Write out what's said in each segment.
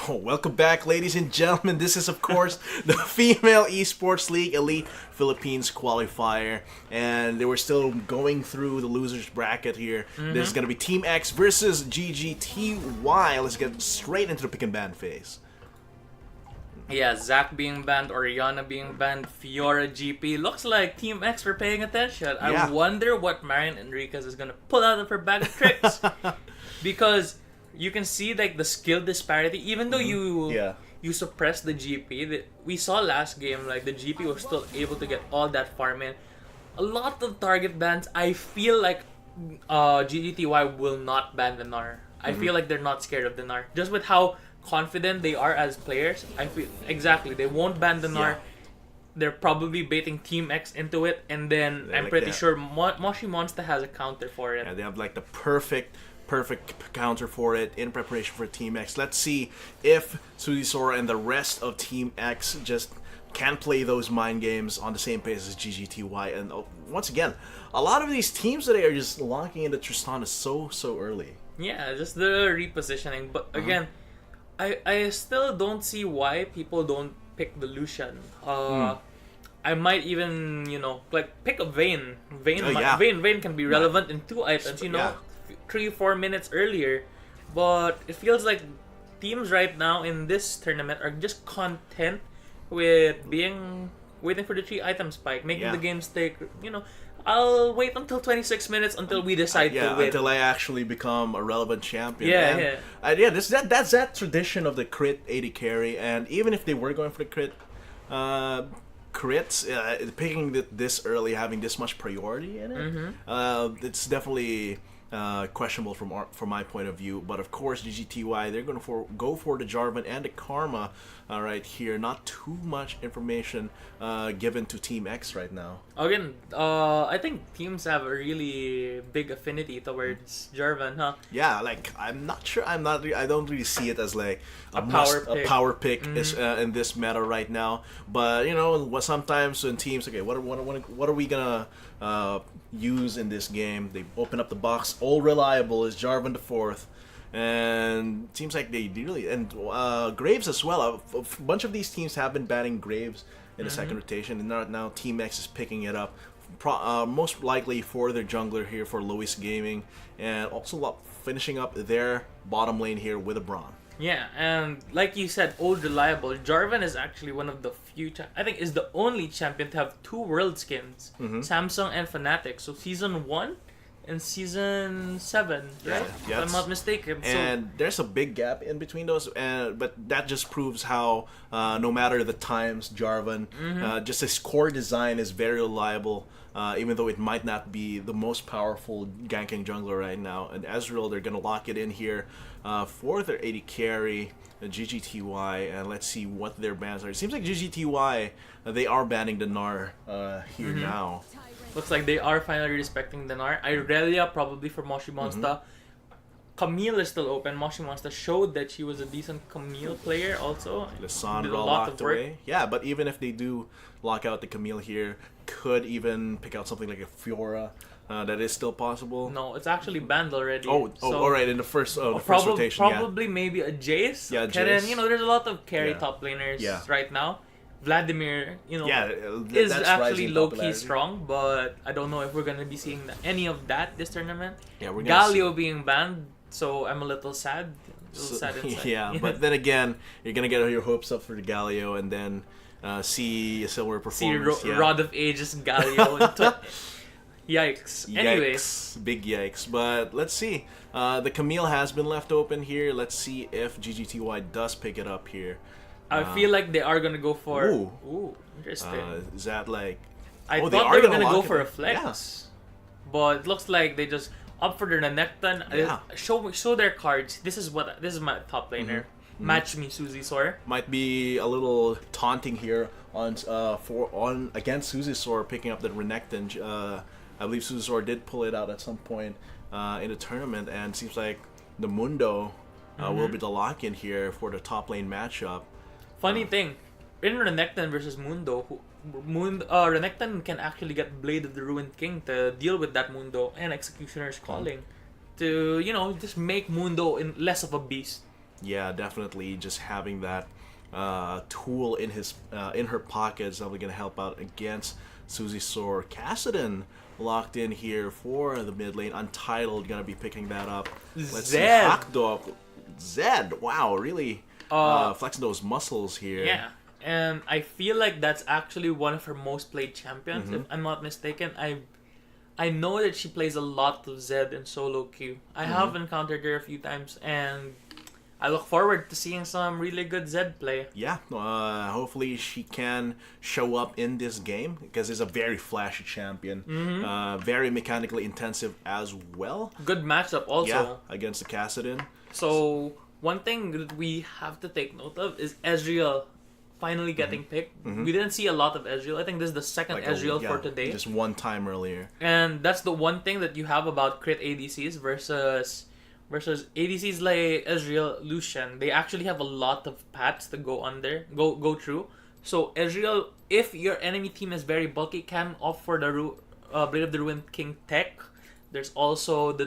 Oh, welcome back, ladies and gentlemen. This is, of course, the Female Esports League Elite Philippines Qualifier. And they were still going through the losers bracket here. This is going to be Team X versus GGTY. Let's get straight into the pick and ban phase. Yeah, Zach being banned, Oriana being banned, Fiora GP. Looks like Team X were paying attention. Yeah. I wonder what Marian Enriquez is going to pull out of her bag of tricks. Because you can see like the skill disparity. Even though you suppress the GP, we saw last game like the GP was still able to get all that farm in. A lot of target bans. I feel like GGTY will not ban the Gnar. I feel like they're not scared of the Gnar. Just with how confident they are as players, I feel exactly they won't ban the Gnar. They're probably baiting Team X into it, and then I'm pretty sure Moshi Monster has a counter for it. Yeah, they have like the perfect counter for it in preparation for Team X. Let's see if Suzy Sora and the rest of Team X just can play those mind games on the same pace as GGTY. And once again, a lot of these teams today are just locking into Tristana so early. Yeah, just the repositioning. But again, I still don't see why people don't pick the Lucian. I might even, like pick a Vayne. Vayne can be relevant in 2 items, 3-4 minutes earlier. But it feels like teams right now in this tournament are just content with waiting for the 3 item spike, making the games take, I'll wait until 26 minutes until we decide to win. Until I actually become a relevant champion. That's that tradition of the crit 80 carry, and even if they were going for the crit, crits, picking this early, having this much priority in it, it's definitely questionable from my point of view. But of course, GGTY, they're going to go for the Jarvan and the Karma right here. Not too much information given to Team X right now. Again, I think teams have a really big affinity towards Jarvan, huh? Yeah, like I'm not sure. I don't really see it as like a power pick is in this meta right now. But sometimes when teams, okay, what are we gonna use in this game? They open up the box. All reliable is Jarvan the 4th, and it seems like they really, and Graves as well. A bunch of these teams have been banning Graves in the second rotation, and now Team X is picking it up. Most likely for their jungler here for Lois Gaming, and also finishing up their bottom lane here with a Braum. Yeah, and like you said, old reliable. Jarvan is actually one of the few, I think is the only champion to have 2 world skins, Samsung and Fnatic. So season 1 and season 7, right? If I'm not mistaken. And there's a big gap in between those, but that just proves how, no matter the times, Jarvan, just his core design is very reliable, even though it might not be the most powerful ganking jungler right now. And Ezreal, they're going to lock it in here for their 80 carry, GGTY, and let's see what their bans are. It seems like GGTY, they are banning the Gnar here now. Looks like they are finally respecting the Gnar. Irelia probably for Moshi Monster. Camille is still open. Moshi Monster showed that she was a decent Camille player also. Lissandra locked away. Yeah, but even if they do lock out the Camille here, could even pick out something like a Fiora. That is still possible. No, it's actually banned already. So, alright, in the first rotation. Probably maybe a Jace. Yeah, Karen, Jace. there's a lot of carry top laners right now. Vladimir, is that's actually low-key strong, but I don't know if we're going to be seeing any of that this tournament. Yeah, we're Galio being banned, so I'm a little sad. Sad inside. Yeah, but then again, you're going to get your hopes up for the Galio and then see a similar performance. See Rod of Ages Galio. Yikes. Anyways. Big yikes. But let's see. The Camille has been left open here. Let's see if GGTY does pick it up here. I feel like they are going to go for... Ooh, interesting. Is that like... I thought they were going to go for a flex. Yeah. But it looks like they just up for their Renekton. Yeah. Show their cards. This is my top laner. Match me, Suzy Sora. Might be a little taunting here against Suzy Sora picking up the Renekton. I believe Suzy Sora did pull it out at some point in the tournament, and it seems like the Mundo will be the lock-in here for the top lane matchup. Funny thing, in Renekton versus Mundo, Renekton can actually get Blade of the Ruined King to deal with that Mundo and Executioner's Calling to, just make Mundo less of a beast. Yeah, definitely. Just having that tool in her pocket is probably going to help out against Suzy Sore. Cassidon locked in here for the mid lane. Untitled going to be picking that up. Let's see. Hakdog. Zed. Wow, really flexing those muscles here. Yeah. And I feel like that's actually one of her most played champions, if I'm not mistaken. I know that she plays a lot of Zed in solo queue. I have encountered her a few times, and I look forward to seeing some really good Zed play. Yeah, hopefully she can show up in this game, because it's a very flashy champion. Very mechanically intensive as well. Good matchup also. Yeah, against the Cassidon. So, one thing that we have to take note of is Ezreal finally getting picked. We didn't see a lot of Ezreal. I think this is the second Ezreal for today. Just one time earlier. And that's the one thing that you have about crit ADCs versus ADCs like Ezreal, Lucian. They actually have a lot of paths to go through. So Ezreal, if your enemy team is very bulky, can opt for the Blade of the Ruined King tech. There's also the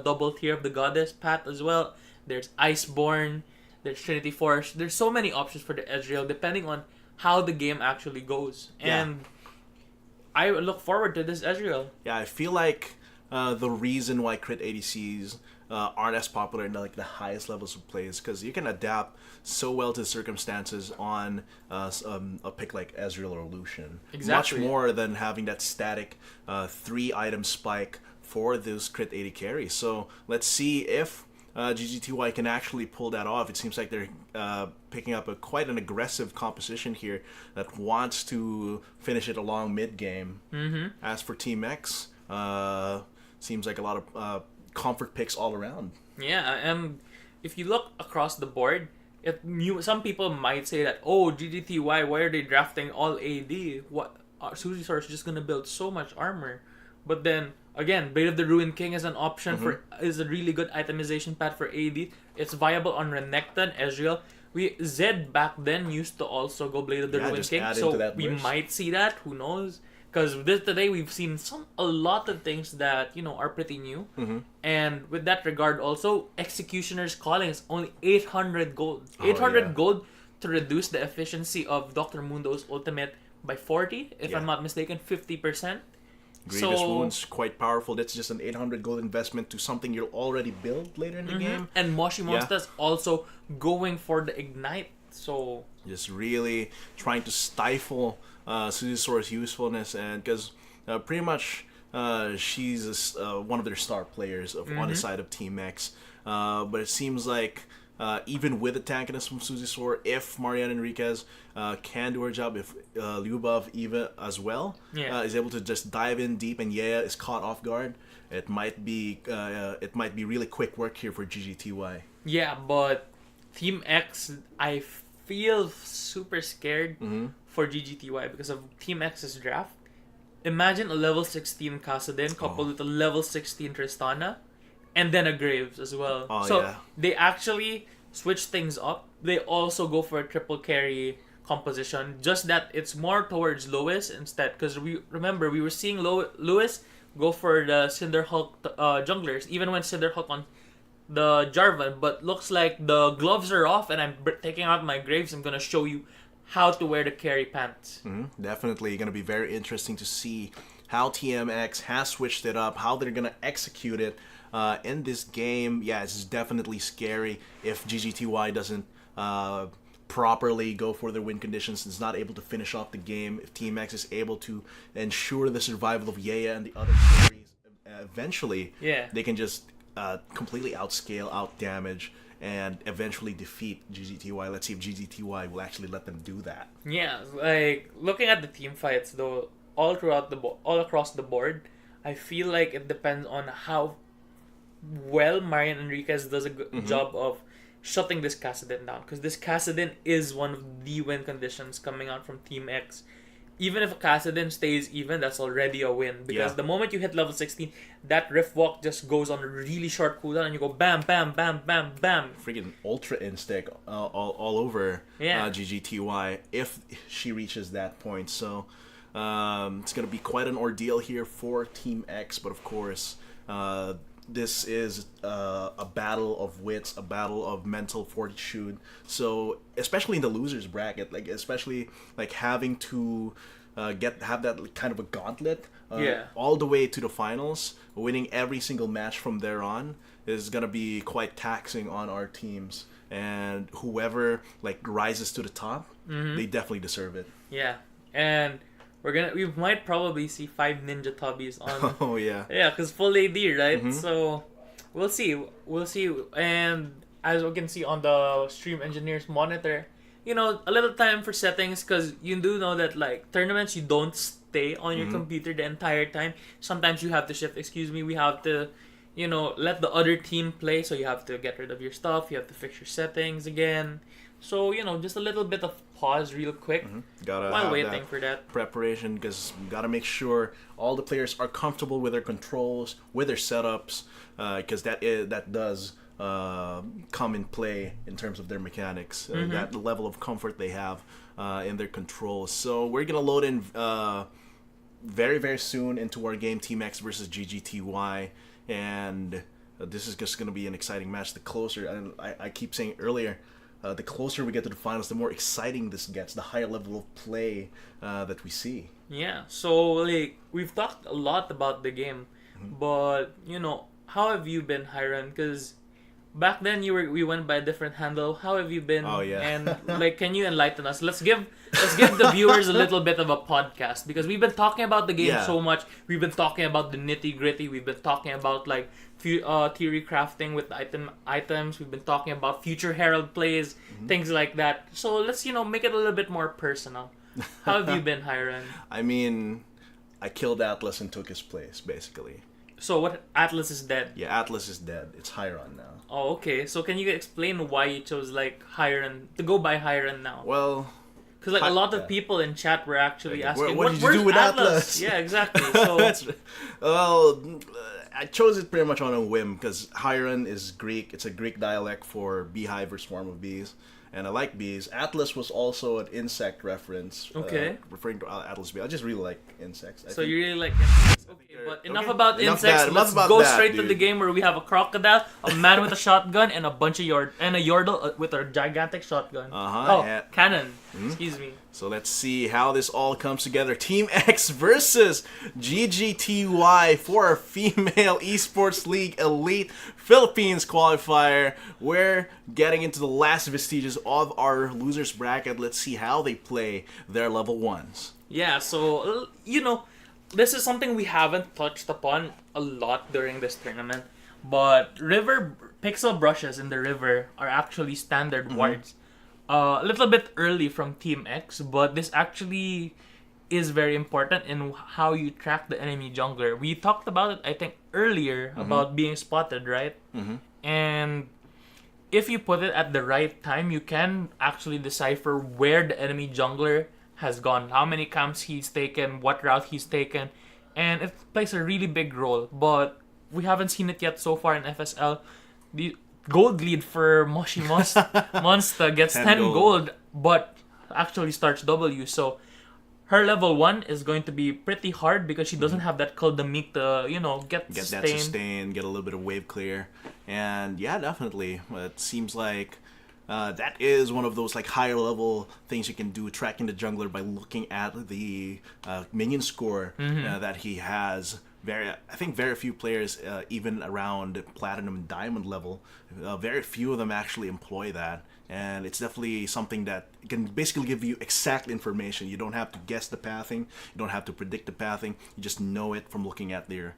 double tier of the Goddess path as well. There's Iceborne. There's Trinity Force. There's so many options for the Ezreal depending on how the game actually goes. And I look forward to this Ezreal. Yeah, I feel like the reason why crit ADCs aren't as popular in like the highest levels of play is because you can adapt so well to the circumstances on a pick like Ezreal or Lucian. Exactly. Much more than having that static 3-item spike for those crit AD carries. So let's see if GGTY can actually pull that off. It seems like they're picking up quite an aggressive composition here that wants to finish it along mid-game. As for Team X, seems like a lot of comfort picks all around. Yeah, and if you look across the board, some people might say that, oh, GGTY, why are they drafting all AD? What Suzy Sore is just gonna build so much armor. But then again, Blade of the Ruined King is an option is a really good itemization path for AD. It's viable on Renekton, Ezreal. Zed back then used to also go Blade of the Ruined King, so we might see that. Who knows? Because today we've seen a lot of things that are pretty new. And with that regard, also Executioner's Calling is only 800 gold. 800 gold to reduce the efficiency of Dr. Mundo's ultimate by 40, if I'm not mistaken, 50%. Grievous Wounds, quite powerful. That's just an 800 gold investment to something you'll already build later in the game. And Moshi Monster's also going for the Ignite. So just really trying to stifle Suzy Sore's usefulness, and because pretty much she's one of their star players on the side of Team X. But it seems like even with the tankiness from Suzy Sore, if Mariana Enriquez can do her job, if Lyubov even as well is able to just dive in deep and Yaya is caught off guard, it might be really quick work here for GGTY. Yeah, but Team X, I feel super scared for GGTY because of Team X's draft. Imagine a level 16 Kassadin coupled with a level 16 Tristana, and then a Graves as well. They actually switch things up. They also go for a triple carry composition, just that it's more towards Lewis instead. Because we were seeing Lewis go for the Cinderhulk junglers, even when Cinderhulk on the Jarvan. But looks like the gloves are off, and I'm taking out my Graves. I'm gonna show you how to wear the carry pants. Definitely gonna be very interesting to see how TMX has switched it up, how they're gonna execute it in this game. Yeah, it's definitely scary if GGTY doesn't properly go for their win conditions and is not able to finish off the game. If Team X is able to ensure the survival of Yaya and the other carries, eventually they can just completely outscale, outdamage, and eventually defeat GGTY. Let's see if GGTY will actually let them do that. Yeah, like looking at the team fights though, all across the board, I feel like it depends on how well Marian Enriquez does a good job of shutting this Kassadin down, because this Kassadin is one of the win conditions coming out from Team X. Even if a Kassadin stays even, that's already a win, because the moment you hit level 16, that Rift Walk just goes on a really short cooldown and you go bam, bam, bam, bam, bam. Freaking Ultra Instinct all over GGTY if she reaches that point. So it's going to be quite an ordeal here for Team X, but of course this is a battle of wits, a battle of mental fortitude. So especially in the losers bracket, like especially like having to have that kind of a gauntlet all the way to the finals, winning every single match from there on is gonna be quite taxing on our teams. And whoever like rises to the top, they definitely deserve it. Yeah, and we might probably see 5 Ninja Tubbies on. Oh yeah. Yeah, because full AD, right? So we'll see. And as we can see on the stream engineer's monitor, you know, a little time for settings, because you do know that like tournaments, you don't stay on your computer the entire time. Sometimes you have to shift. We have to, you know, let the other team play. So you have to get rid of your stuff. You have to fix your settings again. So, you know, just a little bit of pause real quick while waiting for that preparation, because we gotta make sure all the players are comfortable with their controls, with their setups, because that does come in play in terms of their mechanics, that level of comfort they have in their controls. So we're gonna load in very, very soon into our game, Team X versus GGTY, and this is just gonna be an exciting match. The closer, and I keep saying earlier, the closer we get to the finals, the more exciting this gets, the higher level of play that we see. Yeah, so like we've talked a lot about the game, but you know, how have you been, Hiram? Because back then we went by a different handle. How have you been? Oh yeah. And like, can you enlighten us? Let's give the viewers a little bit of a podcast, because we've been talking about the game so much. We've been talking about the nitty gritty. We've been talking about like theory crafting with items. We've been talking about future herald plays, things like that. So let's, you know, make it a little bit more personal. How have you been, Hiram? I mean, I killed Atlas and took his place, basically. So what? Atlas is dead. Yeah, Atlas is dead. It's Hiron now. Oh, okay. So can you explain why you chose like Hiron to go by Hiron now? Well, because like a lot of people in chat were actually asking, what did you do with Atlas? Yeah, exactly. So well, I chose it pretty much on a whim, because Hiron is Greek. It's a Greek dialect for beehive or swarm of bees, and I like bees. Atlas was also an insect reference. Okay. Referring to Atlas bee. I just really like insects. So you really like insects. Okay, but enough about insects. Let's go straight to the game where we have a crocodile, a man with a shotgun, and a bunch of and a yordle with a gigantic shotgun. Cannon. Excuse me. So let's see how this all comes together. Team X versus GGTY for our Female Esports League Elite Philippines Qualifier. We're getting into the last vestiges of our losers bracket. Let's see how they play their level 1s. Yeah, so, you know, this is something we haven't touched upon a lot during this tournament. But river pixel brushes in the river are actually standard wards. A little bit early from Team X, but this actually is very important in how you track the enemy jungler. We talked about it, I think, earlier about being spotted, right? And if you put it at the right time, you can actually decipher where the enemy jungler has gone, how many camps he's taken, what route he's taken, and it plays a really big role. But we haven't seen it yet so far in FSL. The gold lead for Moshi Monster gets 10 gold, but actually starts W. So her level 1 is going to be pretty hard, because she doesn't have that Call the Meek to, you know, get that sustain, get a little bit of wave clear. And yeah, definitely. It seems like that is one of those like higher level things you can do, tracking the jungler by looking at the minion score that he has. I think very few players, even around platinum and diamond level, very few of them actually employ that. And it's definitely something that can basically give you exact information. You don't have to guess the pathing. You don't have to predict the pathing. You just know it from looking at the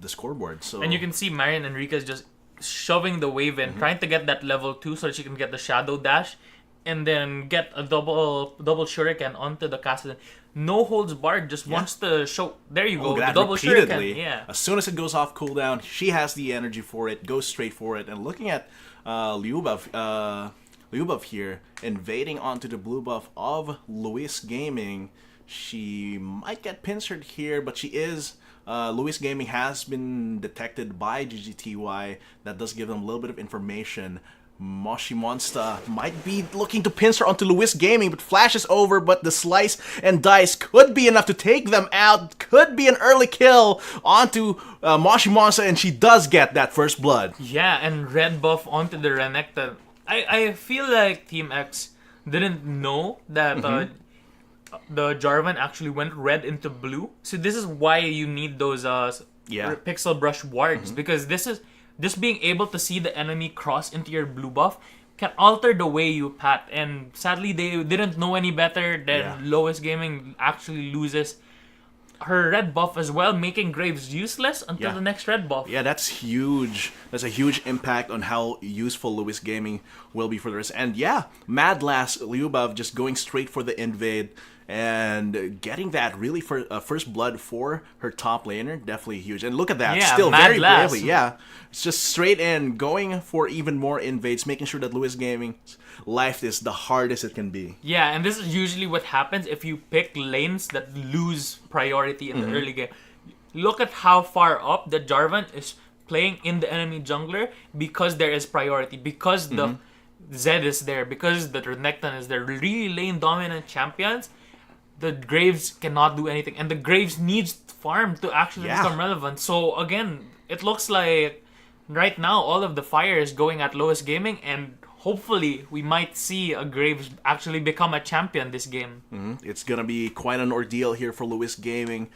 scoreboard. So, and you can see Marian Enriquez just shoving the wave in, trying to get that level 2 so that she can get the shadow dash, and then get a double shuriken onto the castle. No holds barred, just wants to show. There you go, the double shuriken. Yeah. As soon as it goes off cooldown, she has the energy for it, goes straight for it. And looking at Lyubov here, invading onto the blue buff of Luis Gaming, she might get pincered here, but she is. Luis Gaming has been detected by GGTY. That does give them a little bit of information. Moshi Monster might be looking to pincer onto Lewis Gaming, but flashes over, but the slice and dice could be enough to take them out. Could be an early kill onto Moshi Monster, and she does get that first blood. Yeah, and red buff onto the Renekton. I feel like Team X didn't know that the Jarvan actually went red into blue. So this is why you need those pixel brush wards, because this is just being able to see the enemy cross into your blue buff can alter the way you pat. And sadly, they didn't know any better than Lowest Gaming actually loses her red buff as well, making Graves useless until the next red buff. Yeah, that's huge. That's a huge impact on how useful Lewis Gaming will be for the rest. And Mad Lass Lyubov just going straight for the invade and getting that really for first blood for her top laner, definitely huge. And look at that, still very bravely. Yeah, it's just straight in, going for even more invades, making sure that Lewis Gaming's life is the hardest it can be. Yeah, and this is usually what happens if you pick lanes that lose priority in the early game. Look at how far up the Jarvan is playing in the enemy jungler because there is priority, because the Zed is there, because the Renekton is there. Really lane dominant champions, the Graves cannot do anything, and the Graves needs farm to actually become relevant. So again, it looks like right now all of the fire is going at Lowest Gaming, and hopefully we might see a Graves actually become a champion this game. It's gonna be quite an ordeal here for Lewis Gaming,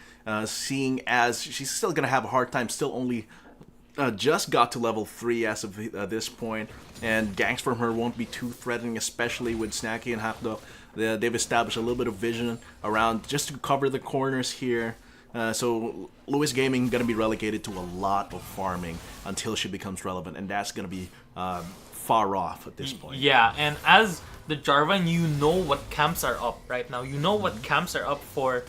seeing as she's still gonna have a hard time, still only just got to level 3 as of this point, and ganks from her won't be too threatening, especially with Snacky and Hakdo. They've established a little bit of vision around just to cover the corners here. So Lewis Gaming gonna be relegated to a lot of farming until she becomes relevant, and that's gonna be far off at this point. Yeah, and as the Jarvan, you know what camps are up right now. You know what camps are up for.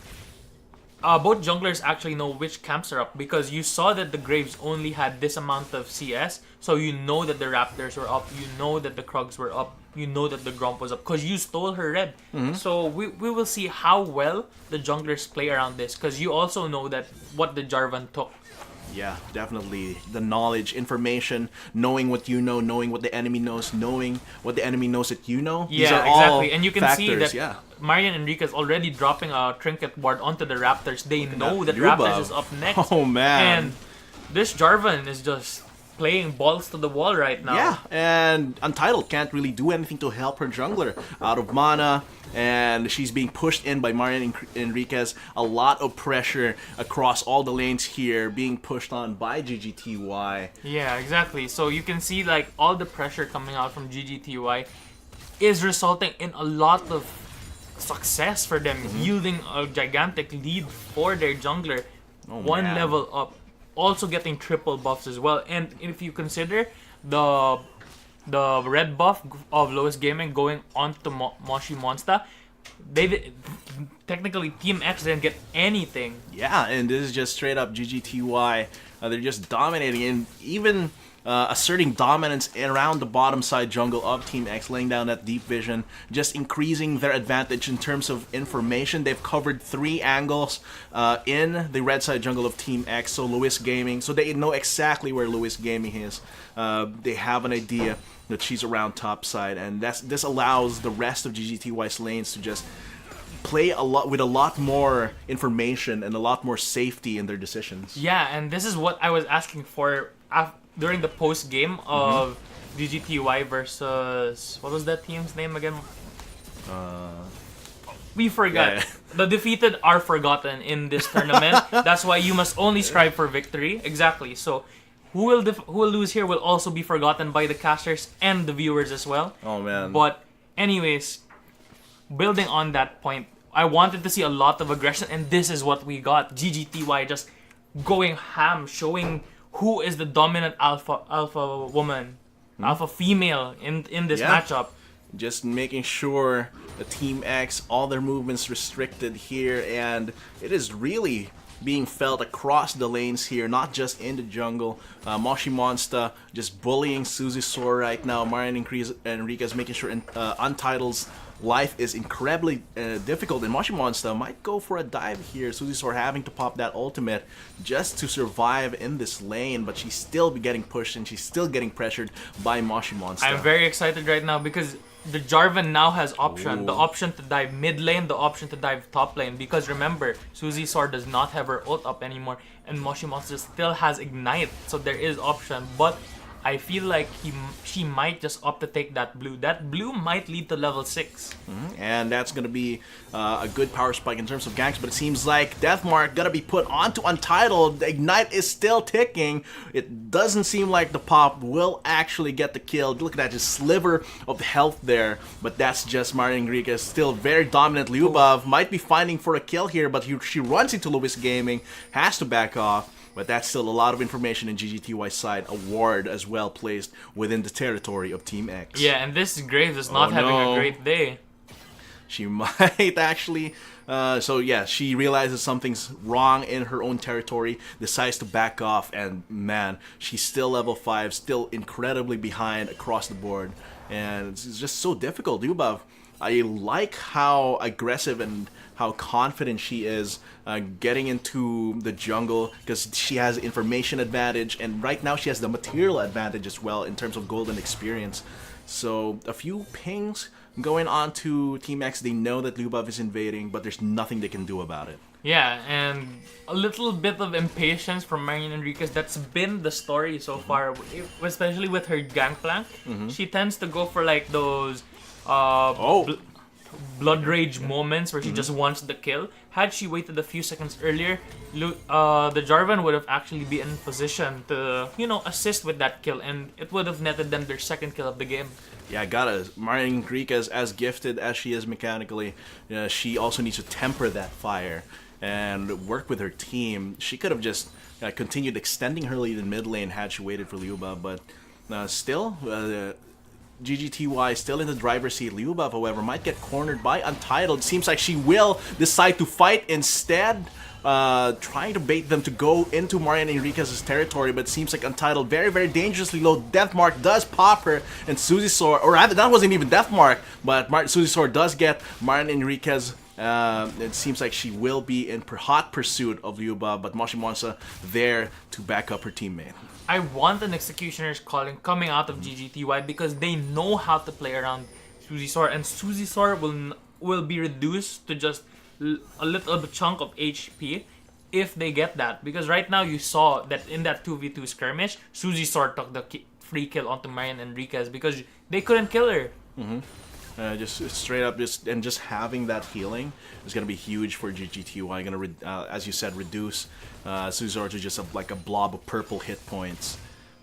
Both junglers actually know which camps are up because you saw that the Graves only had this amount of CS, so you know that the Raptors were up, you know that the Krugs were up, you know that the Gromp was up because you stole her red. So we will see how well the junglers play around this because you also know that what the Jarvan took. Yeah, definitely. The knowledge, information, knowing what you know, knowing what the enemy knows, knowing what the enemy knows that you know. These are exactly. All and you can factors, see that Marian Enrique is already dropping a trinket ward onto the Raptors. They know that Raptors is up next. Oh, man. And this Jarvan is just playing balls to the wall right now. Yeah, and Untitled can't really do anything to help her jungler. Out of mana, and she's being pushed in by Marian Enriquez. A lot of pressure across all the lanes here, being pushed on by GGTY. Yeah, exactly. So you can see like all the pressure coming out from GGTY is resulting in a lot of success for them, yielding a gigantic lead for their jungler. One level up. Also getting triple buffs as well. And if you consider the red buff of Lowest Gaming going on to Moshi Monster, technically Team X didn't get anything. Yeah, and this is just straight up GGTY. They're just dominating and even asserting dominance around the bottom side jungle of Team X, laying down that deep vision, just increasing their advantage in terms of information. They've covered 3 angles in the red side jungle of Team X, so Lewis Gaming, so they know exactly where Lewis Gaming is. They have an idea that she's around top side, and this allows the rest of GGTY's lanes to just play a lot with a lot more information and a lot more safety in their decisions. Yeah, and this is what I was asking for during the post game of GGTY versus what was that team's name again? We forgot. Yeah. The defeated are forgotten in this tournament. That's why you must only strive for victory. Exactly. So who will lose here will also be forgotten by the casters and the viewers as well. Oh man. But anyways, building on that point, I wanted to see a lot of aggression, and this is what we got. GGTY just going ham, showing who is the dominant alpha woman, alpha female in this matchup. Just making sure the Team X, all their movements restricted here, and it is really being felt across the lanes here, not just in the jungle. Moshi Monster just bullying Suzy Sore right now. Marian Enriquez making sure Untitled's life is incredibly difficult, and Moshi Monster might go for a dive here. Susisor having to pop that ultimate just to survive in this lane, but she's still getting pushed and she's still getting pressured by Moshi Monster. I'm very excited right now because the Jarvan now has option. Ooh. The option to dive mid lane, the option to dive top lane. Because remember, Susisor does not have her ult up anymore, and Moshi Monster still has Ignite, so there is option. But I feel like she might just opt to take that blue. That blue might lead to level 6. And that's going to be a good power spike in terms of ganks, but it seems like Deathmark going to be put onto Untitled. The Ignite is still ticking. It doesn't seem like the pop will actually get the kill. Look at that, just sliver of health there, but that's just Marian Enriquez, still very dominant. Lyubov might be finding for a kill here, but she runs into Lewis Gaming, has to back off. But that's still a lot of information in GGTY side. A ward as well placed within the territory of Team X. Yeah, and this Graves is not having a great day. She might actually... so yeah, she realizes something's wrong in her own territory, decides to back off, and man, she's still level 5, still incredibly behind across the board. And it's just so difficult. Lyubov, I like how aggressive and how confident she is getting into the jungle, because she has information advantage, and right now she has the material advantage as well in terms of golden experience. So a few pings going on to Team X. They know that Lyubov is invading, but there's nothing they can do about it. Yeah, and a little bit of impatience from Marian Enriquez. That's been the story so far, especially with her gangplank. She tends to go for like those blood rage moments where she just wants the kill. Had she waited a few seconds earlier, the Jarvan would have actually been in position to, assist with that kill, and it would have netted them their second kill of the game. Yeah, Marian Enriquez, as gifted as she is mechanically, she also needs to temper that fire and work with her team. She could have just continued extending her lead in mid lane had she waited for Lyubov, but still... GGTY still in the driver's seat. Lyubov, however, might get cornered by Untitled. Seems like she will decide to fight instead, trying to bait them to go into Marian Enriquez's territory, but it seems like Untitled very, very dangerously low. Deathmark does pop her, and Susisor, or rather, that wasn't even Deathmark, but Susisor does get Marian Enriquez. It seems like she will be in hot pursuit of Lyubov, but Moshi Monster there to back up her teammate. I want an Executioner's Calling coming out of GGTY because they know how to play around Susisor, and Susisor will be reduced to just a little bit chunk of HP if they get that. Because right now you saw that in that 2v2 skirmish, Susisor took the free kill onto Marian Enriquez because they couldn't kill her. Just straight up, just having that healing is gonna be huge for GGTY. Gonna, as you said, reduce Susisor to just like a blob of purple hit points.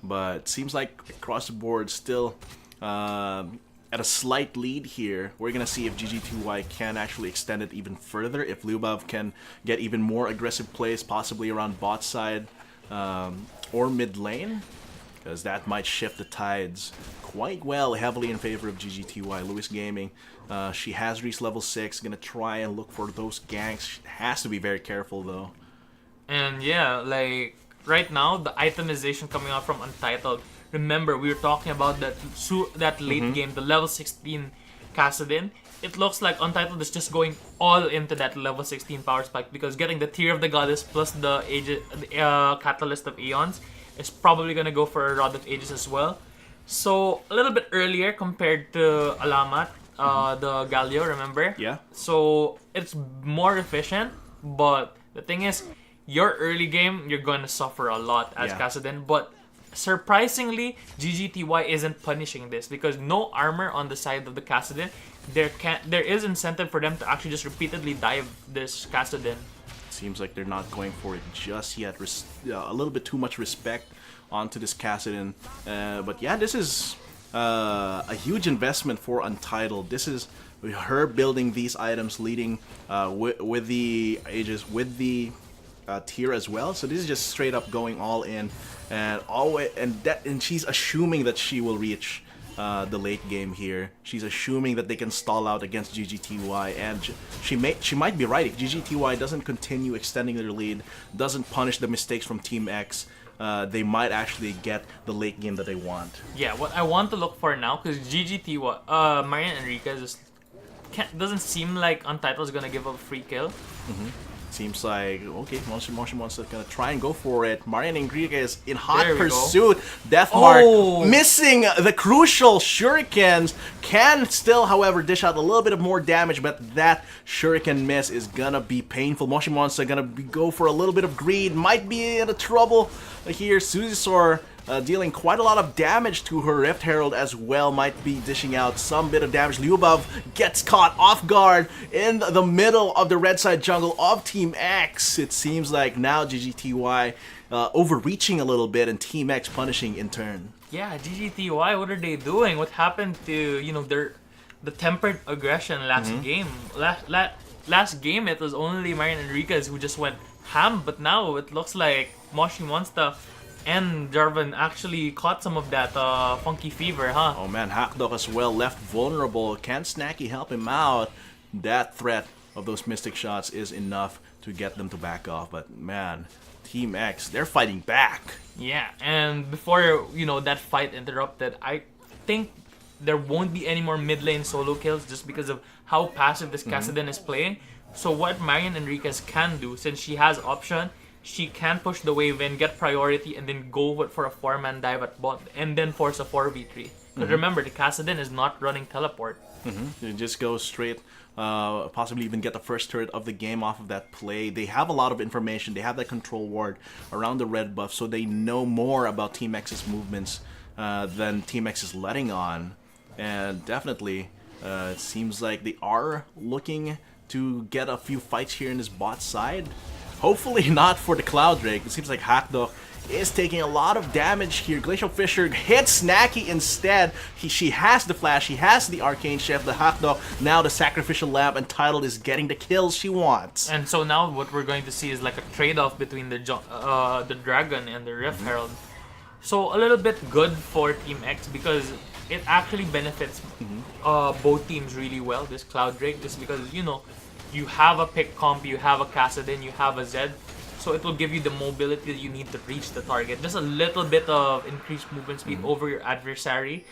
But seems like across the board, still at a slight lead here. We're gonna see if GGTY can actually extend it even further. If Lyubov can get even more aggressive plays, possibly around bot side or mid lane, because that might shift the tides quite well, heavily in favor of GGTY. Lewis Gaming, she has reached level 6, gonna try and look for those ganks. She has to be very careful though. And yeah, like right now, the itemization coming out from Untitled. Remember, we were talking about that late game, the level 16 Kassadin. It looks like Untitled is just going all into that level 16 power spike, because getting the Tear of the Goddess plus the Catalyst of Aeons is probably gonna go for a Rod of Ages as well. So a little bit earlier compared to Alamat, the Galio, remember? Yeah. So it's more efficient, but the thing is, your early game, you're gonna suffer a lot as Kassadin, but surprisingly, GGTY isn't punishing this because no armor on the side of the Kassadin. There is incentive for them to actually just repeatedly dive this Kassadin. Seems like they're not going for it just yet. A little bit too much respect onto this Kassadin. But yeah, this is a huge investment for Untitled. This is her building these items, leading with the Aegis, with the tier as well. So this is just straight up going all in, and she's assuming that she will reach the late game here. She's assuming that they can stall out against GGTY, and she might be right. If GGTY doesn't continue extending their lead, doesn't punish the mistakes from Team X, they might actually get the late game that they want. Yeah, what I want to look for now, because GGTY, Marian Enriquez is doesn't seem like Untitled's gonna give up a free kill. Seems like, okay, Moshi Monster gonna try and go for it. Marian Enriquez in hot pursuit. Deathmark missing the crucial shurikens. Can still, however, dish out a little bit of more damage, but that shuriken miss is gonna be painful. Moshi Monster gonna go for a little bit of greed. Might be in a trouble here. Susisor dealing quite a lot of damage to her Rift Herald as well. Might be dishing out some bit of damage. Lyubov gets caught off guard in the middle of the red side jungle of Team X. It seems like now GGTY overreaching a little bit and Team X punishing in turn. Yeah, GGTY, what are they doing? What happened to, you know, the tempered aggression last game? Last game it was only Marian Enriquez who just went ham, but now it looks like Moshi Monster and Jarvan actually caught some of that funky fever, huh? Oh man, Hackdog as well left vulnerable. Can Snacky help him out? That threat of those Mystic shots is enough to get them to back off. But man, Team X, they're fighting back. Yeah, and before, you know, that fight interrupted, I think there won't be any more mid lane solo kills just because of how passive this Kassadin is playing. So what Marian Enriquez can do, since she has option, she can push the wave in, get priority, and then go for a 4-man dive at bot, and then force a 4v3. But remember, the Kassadin is not running teleport. You just go straight, possibly even get the first turret of the game off of that play. They have a lot of information. They have that control ward around the red buff, so they know more about Team X's movements than Team X is letting on. And definitely, it seems like they are looking to get a few fights here in this bot side. Hopefully not for the Cloud Drake. It seems like Hackdog is taking a lot of damage here. Glacial Fisher hits Snacky instead. She has the flash, she has the Arcane Chef, the Hackdog, now the Sacrificial Lamp, and Tidal is getting the kills she wants. And so now what we're going to see is like a trade-off between the Dragon and the Rift Herald. So a little bit good for Team X because it actually benefits both teams really well, this Cloud Drake, just because, you know, you have a pick comp, you have a Kassadin, you have a Zed, so it will give you the mobility that you need to reach the target. Just a little bit of increased movement speed over your adversary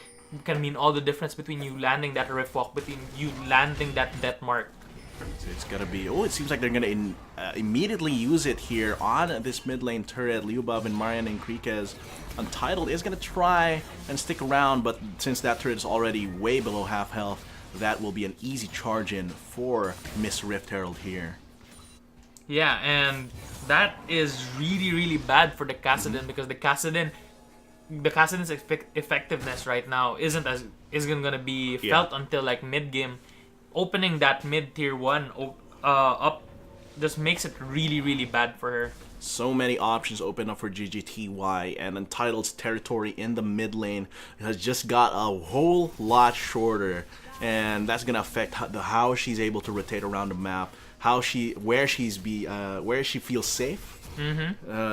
can mean all the difference between you landing that Rift Walk, between you landing that Death Mark. So it's gonna be, it seems like they're gonna immediately use it here on this mid lane turret. Lyubov and Marian Enriquez. Untitled is gonna try and stick around, but since that turret is already way below half health, that will be an easy charge in for Miss Rift Herald here. Yeah, and that is really, really bad for the Kassadin because the Kassadin's effectiveness right now isn't gonna be felt until like mid game. Opening that mid tier 1 up just makes it really, really bad for her. So many options open up for GGTY, and Untitled's territory in the mid lane has just got a whole lot shorter, and that's gonna affect how she's able to rotate around the map, where she feels safe.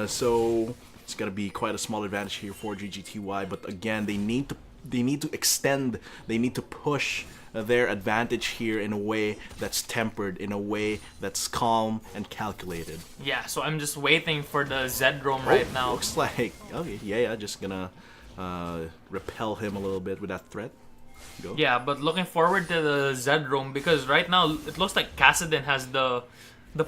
So it's gonna be quite a small advantage here for GGTY. But again, they need to extend, they need to push their advantage here in a way that's tempered, in a way that's calm and calculated. Yeah, so I'm just waiting for the Zed roam right now. Looks like, okay, yeah, just gonna repel him a little bit with that threat. Go. Yeah, but looking forward to the Zed roam because right now it looks like Kassadin has the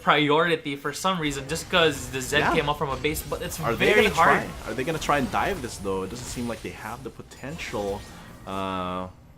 priority for some reason, just because the Zed came up from a base, but it's very hard. Are they gonna try and dive this though? It doesn't seem like they have the potential.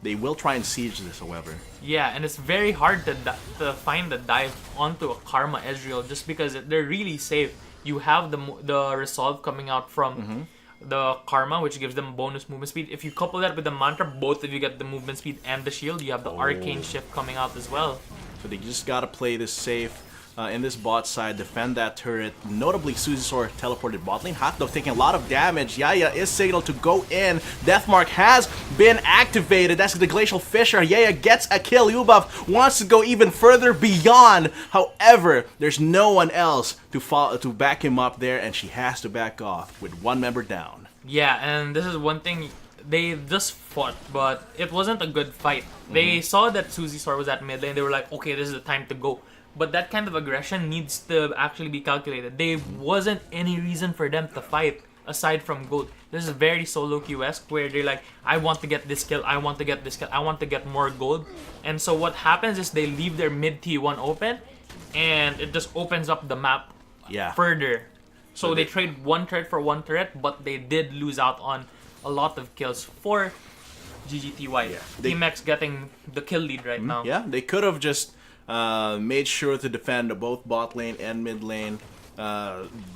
They will try and siege this, however. Yeah, and it's very hard to find the dive onto a Karma Ezreal just because they're really safe. You have the Resolve coming out from the Karma, which gives them bonus movement speed. If you couple that with the Mantra, both of you get the movement speed and the shield. You have the Arcane Shift coming out as well. So they just gotta play this safe. In this bot side, defend that turret. Notably, Susisor teleported bot lane. Hackdog taking a lot of damage. Yaya is signaled to go in. Deathmark has been activated. That's the Glacial Fisher. Yaya gets a kill. Lyubov wants to go even further beyond. However, there's no one else to back him up there, and she has to back off with one member down. Yeah, and this is one thing. They just fought, but it wasn't a good fight. They saw that Susisor was at mid lane. They were like, okay, this is the time to go. But that kind of aggression needs to actually be calculated. There wasn't any reason for them to fight aside from gold. This is very solo quest where they're like, I want to get this kill, I want to get this kill, I want to get more gold. And so what happens is they leave their mid T1 open, and it just opens up the map further. So they trade one turret for one turret, but they did lose out on a lot of kills for GGTY. Yeah. Team X getting the kill lead right now. Yeah, they could have just made sure to defend both bot lane and mid lane.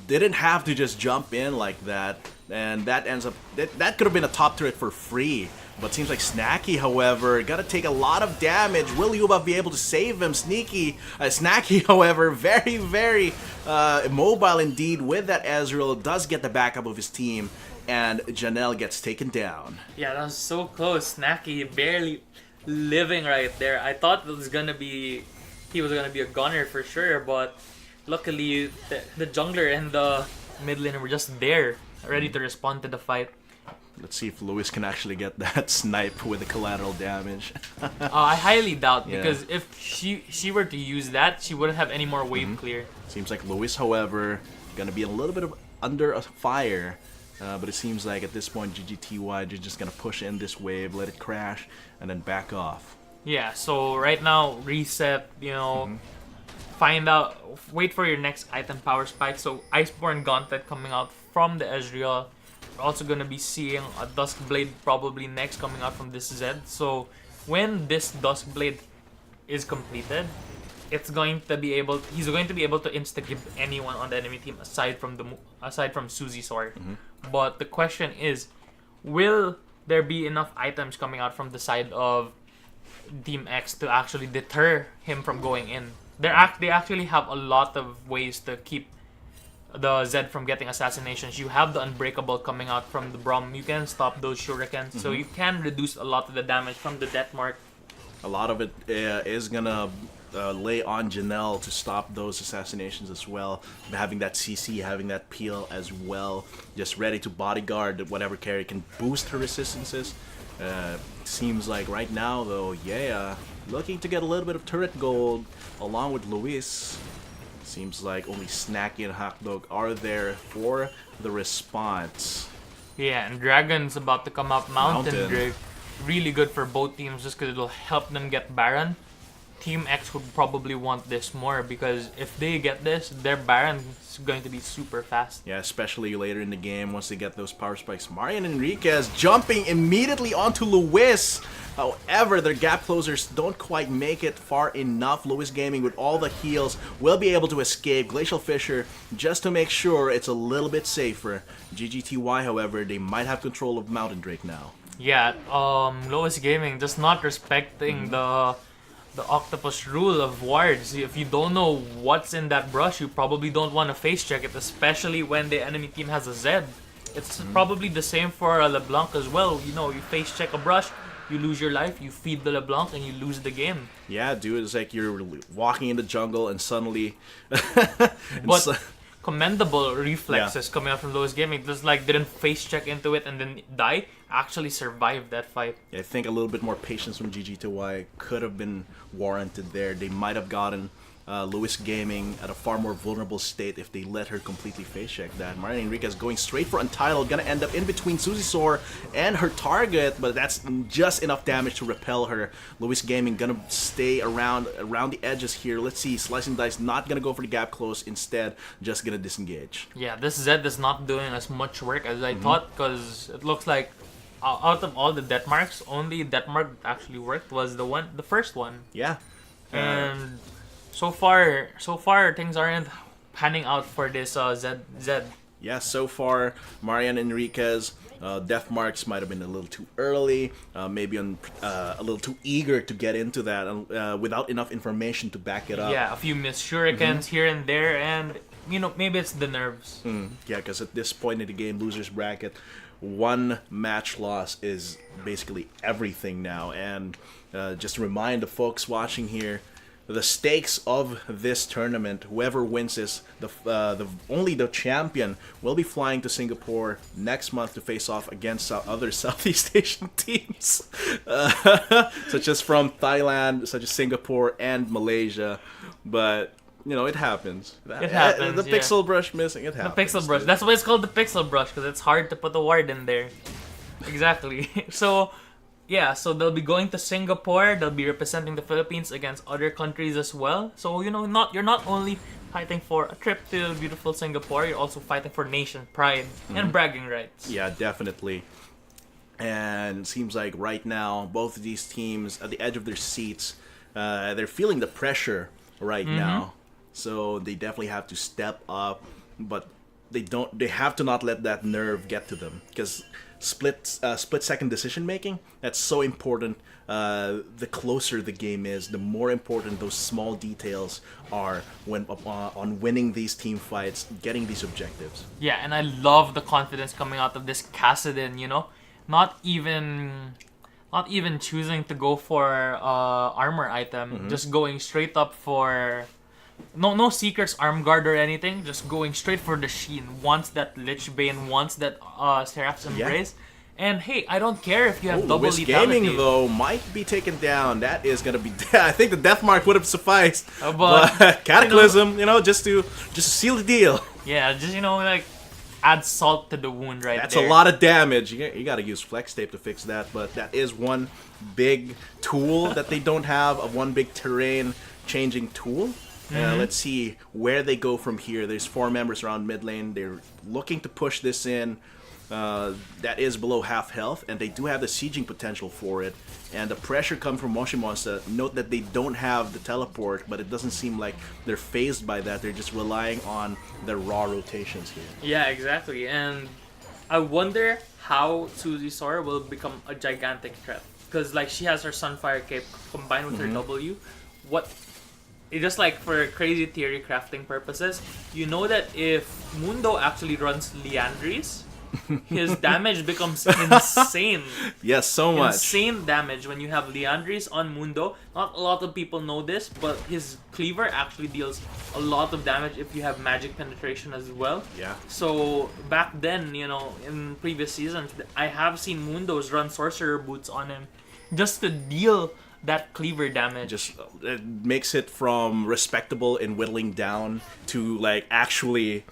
Didn't have to just jump in like that, and that ends up that could have been a top turret for free. But seems like Snacky, however, gotta take a lot of damage. Will Yuba be able to save him? Snacky, however, very, very mobile indeed with that Ezreal. Does get the backup of his team, and Janelle gets taken down. Yeah, that was so close. Snacky barely living right there. I thought he was gonna be a gunner for sure, but luckily the jungler and the mid laner were just there, ready to respond to the fight. Let's see if Lewis can actually get that snipe with the collateral damage. I highly doubt, because if she were to use that, she wouldn't have any more wave clear. Seems like Lewis, however, gonna be a little bit of under a fire. But it seems like at this point, GGTY, they're just gonna push in this wave, let it crash, and then back off. Yeah, so right now, reset, find out, wait for your next item power spike. So Iceborne Gauntlet coming out from the Ezreal. We're also gonna be seeing a Duskblade probably next coming out from this Zed. So when this Duskblade is completed, he's going to be able to insta-give anyone on the enemy team aside from Suzy Sor. But the question is, will there be enough items coming out from the side of Team X to actually deter him from going in? They actually have a lot of ways to keep the Zed from getting assassinations. You have the Unbreakable coming out from the Braum. You can stop those shurikens, so you can reduce a lot of the damage from the death mark. A lot of it is gonna lay on Janelle to stop those assassinations as well. Having that CC, having that peel as well, just ready to bodyguard whatever carry can boost her resistances. Seems like right now though, looking to get a little bit of turret gold along with Luis. Seems like only Snacky and Hackdog are there for the response. Yeah, and Dragon's about to come up Mountain Drake. Really good for both teams just because it'll help them get Baron. Team X would probably want this more because if they get this, their Baron is going to be super fast. Yeah, especially later in the game once they get those power spikes. Marian Enriquez jumping immediately onto Luis. However, their gap closers don't quite make it far enough. Lewis Gaming with all the heals will be able to escape. Glacial Fisher just to make sure it's a little bit safer. GGTY, however, they might have control of Mountain Drake now. Yeah, Lewis Gaming just not respecting the octopus rule of wards. If you don't know what's in that brush, you probably don't want to face check it, especially when the enemy team has a Zed. It's probably the same for LeBlanc as well. You face check a brush, you lose your life, you feed the LeBlanc, and you lose the game. Yeah, dude, it's like you're walking in the jungle and suddenly... Commendable reflexes coming out from Lewis Gaming. Just like didn't face check into it and then die. Actually survived that fight. Yeah, I think a little bit more patience from GGTY could have been warranted there. They might have gotten Lewis Gaming at a far more vulnerable state if they let her completely face check that. Marian Enriquez going straight for Untitled, gonna end up in between Suzy Sor and her target, but that's just enough damage to repel her. Lewis Gaming gonna stay around the edges here. Let's see, Slicing Dice not gonna go for the gap close, instead just gonna disengage. Yeah, this Zed is not doing as much work as I thought, because it looks like out of all the death marks, only death mark that actually worked was the first one. Yeah. And so far things aren't panning out for this Zed. Yeah, so far Marian Enriquez death marks might have been a little too early, maybe a little too eager to get into that without enough information to back it up. Yeah, a few missed shurikens here and there, and maybe it's the nerves. Yeah, because at this point in the game, losers bracket, one match loss is basically everything now. And just to remind the folks watching here, the stakes of this tournament, whoever wins this, only the champion will be flying to Singapore next month to face off against other Southeast Asian teams, such as from Thailand, such as Singapore and Malaysia. But it happens. It happens. The pixel brush missing, it happens. The pixel brush. That's why it's called the pixel brush, because it's hard to put the word in there. Exactly. So they'll be going to Singapore. They'll be representing the Philippines against other countries as well. So you're not only fighting for a trip to beautiful Singapore, you're also fighting for nation pride and bragging rights. Yeah, definitely. And it seems like right now, both of these teams at the edge of their seats, they're feeling the pressure right now. So they definitely have to step up, but they have to not let that nerve get to them, because split second decision making, that's so important. The closer the game is, the more important those small details are when on winning these team fights, getting these objectives. Yeah, and I love the confidence coming out of this Kassadin, not even choosing to go for armor item, just going straight up for no secrets, arm guard or anything, just going straight for the Sheen. Wants that Lich Bane, wants that Seraph's Embrace. And hey, I don't care if you have double Wiz lethality. Gaming though might be taken down. That is gonna be. I think the death mark would have sufficed, but Cataclysm, just to seal the deal. Yeah, just add salt to the wound right That's there. a lot of damage. You got to use flex tape to fix that, but that is one big tool that they don't have, one big terrain changing tool. Let's see where they go from here. There's 4 members around mid lane. They're looking to push this in. That is below half health, and they do have the sieging potential for it. And the pressure comes from Moshimonsa. Note that they don't have the teleport, but it doesn't seem like they're phased by that. They're just relying on their raw rotations here. Yeah, exactly. And I wonder how Suzy Sora will become a gigantic threat. Because she has her Sunfire Cape combined with her W. Just for crazy theory crafting purposes, that if Mundo actually runs Liandry's, his damage becomes insane. Yes, so much. Insane damage when you have Liandry's on Mundo. Not a lot of people know this, but his cleaver actually deals a lot of damage if you have magic penetration as well. Yeah. So back then, in previous seasons, I have seen Mundos run Sorcerer Boots on him just to deal that cleaver damage. Just it makes it from respectable in whittling down to actually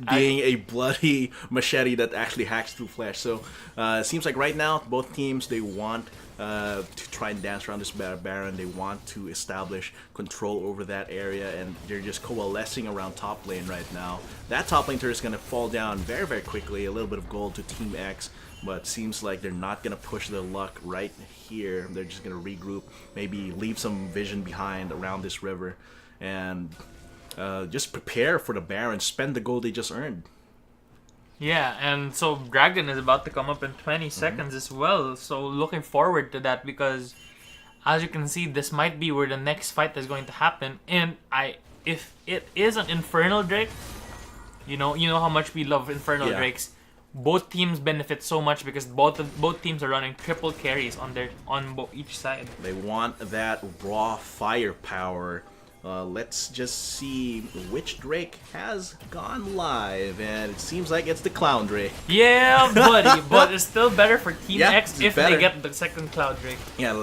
being a bloody machete that actually hacks through flesh. So it seems like right now both teams, they want to try and dance around this Baron. They want to establish control over that area, and they're just coalescing around top lane right now. That top lane turret is going to fall down very, very quickly. A little bit of gold to Team X, but seems like they're not going to push their luck right here. They're just going to regroup, maybe leave some vision behind around this river, and just prepare for the Baron, spend the gold they just earned. Yeah, and so Dragon is about to come up in 20 seconds as well, so looking forward to that, because as you can see, this might be where the next fight is going to happen. And if it is an Infernal Drake, you know how much we love Infernal Drakes. Both teams benefit so much because both teams are running triple carries on each side. They want that raw firepower. Let's just see which Drake has gone live, and it seems like it's the Clown Drake. Yeah, buddy, but it's still better for Team X if better. they get the second Cloud Drake. Yeah,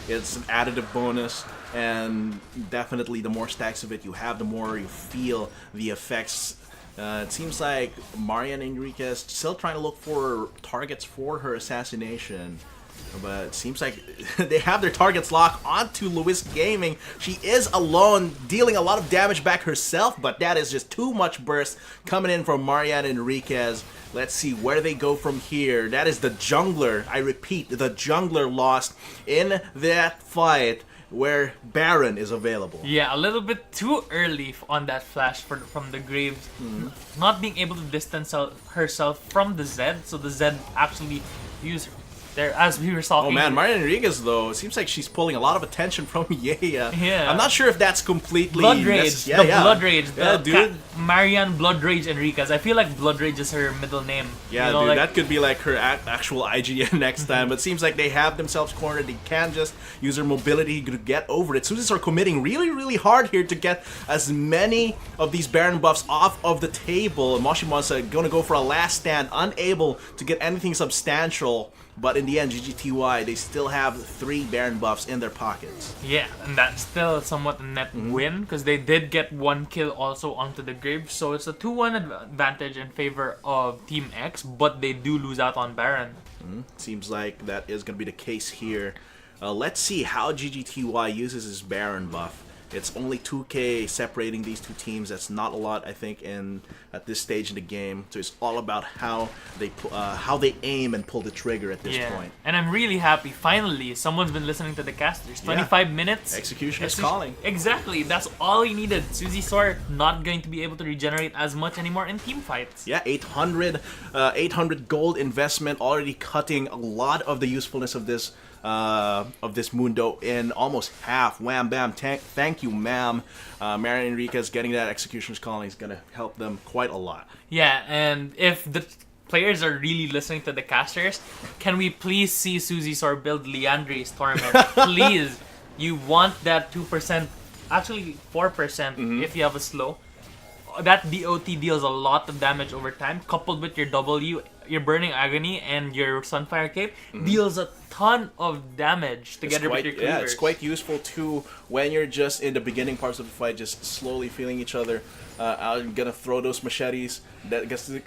it's an additive bonus, and definitely the more stacks of it you have, the more you feel the effects. It seems like Marian Enriquez still trying to look for targets for her assassination. But it seems like they have their targets locked onto Wiz Gaming. She is alone, dealing a lot of damage back herself, but that is just too much burst coming in from Mariana Enriquez. Let's see where they go from here. That is the jungler. I repeat, the jungler lost in that fight where Baron is available. Yeah, a little bit too early on that flash from the Graves. Not being able to distance herself from the Zed, so the Zed actually used there, as we were talking. Oh man, Marian Enriquez though, it seems like she's pulling a lot of attention from Yaya. Yeah. I'm not sure if that's completely Blood Rage. Blood Rage. Dude. Marian Blood Rage Enriquez. I feel like Blood Rage is her middle name. Yeah, dude, that could be like her actual IGN next time. But it seems like they have themselves cornered. They can just use their mobility to get over it. Suzies are committing really, really hard here to get as many of these Baron buffs off of the table. Moshimonsa gonna go for a last stand, unable to get anything substantial but in the end, GGTY, they still have 3 Baron buffs in their pockets. Yeah, and that's still somewhat a net win, because they did get 1 kill also onto the Grave, so it's a 2-1 advantage in favor of Team X, but they do lose out on Baron. Seems like that is going to be the case here. Let's see how GGTY uses his Baron buff. It's only 2k separating these two teams. That's not a lot, I think, at this stage in the game. So it's all about how they aim and pull the trigger at this point. And I'm really happy. Finally, someone's been listening to the casters. 25 minutes. Execution is calling. Exactly. That's all he needed. Suzy Sor not going to be able to regenerate as much anymore in team fights. Yeah, 800 gold investment, already cutting a lot of the usefulness of this Mundo in almost half. Wham bam, thank you, ma'am. Marian Enriquez getting that Executioner's Calling is gonna help them quite a lot. Yeah, and if the players are really listening to the casters, can we please see Suzy Sor build Leandri's Torment? Please. You want that 2%, actually 4% if you have a slow. That DOT deals a lot of damage over time, coupled with your W, your Burning Agony, and your Sunfire Cape, deals a ton of damage together with your cleavers. Yeah, it's quite useful too when you're just in the beginning parts of the fight, just slowly feeling each other. I'm gonna throw those machetes. That gets to